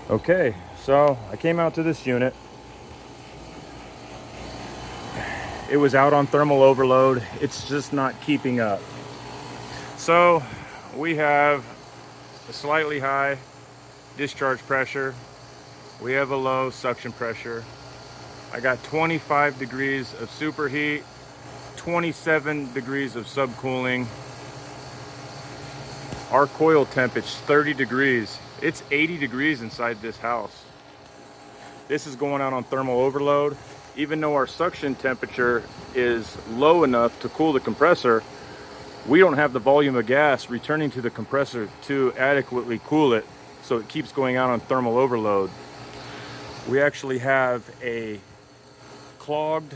Okay, so I came out to this unit. It was out on thermal overload. It's just not keeping up. So we have a slightly high discharge pressure. We have a low suction pressure. I got 25 degrees of superheat, 27 degrees of subcooling. Our coil temp is 30 degrees. It's 80 degrees inside this house. This is going out on thermal overload. Even though our suction temperature is low enough to cool the compressor, we don't have the volume of gas returning to the compressor to adequately cool it, so it keeps going out on thermal overload. We actually have a clogged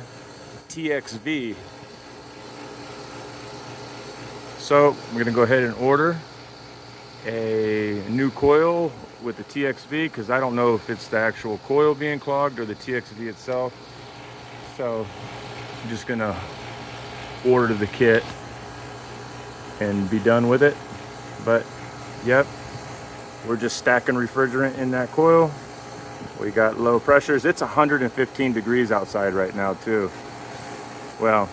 TXV. So I'm gonna go ahead and order a new coil with the TXV, because I don't know if it's the actual coil being clogged or the TXV itself. So I'm just gonna order the kit and be done with it. But yep, we're just stacking refrigerant in that coil. We got low pressures. It's 115 degrees outside right now too. Well,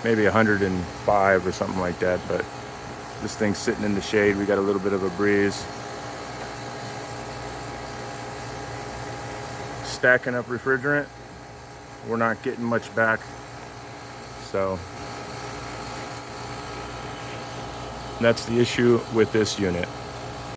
maybe 105 or something like that, but this thing's sitting in the shade. We got a little bit of a breeze. Stacking up refrigerant. We're not getting much back. So that's the issue with this unit.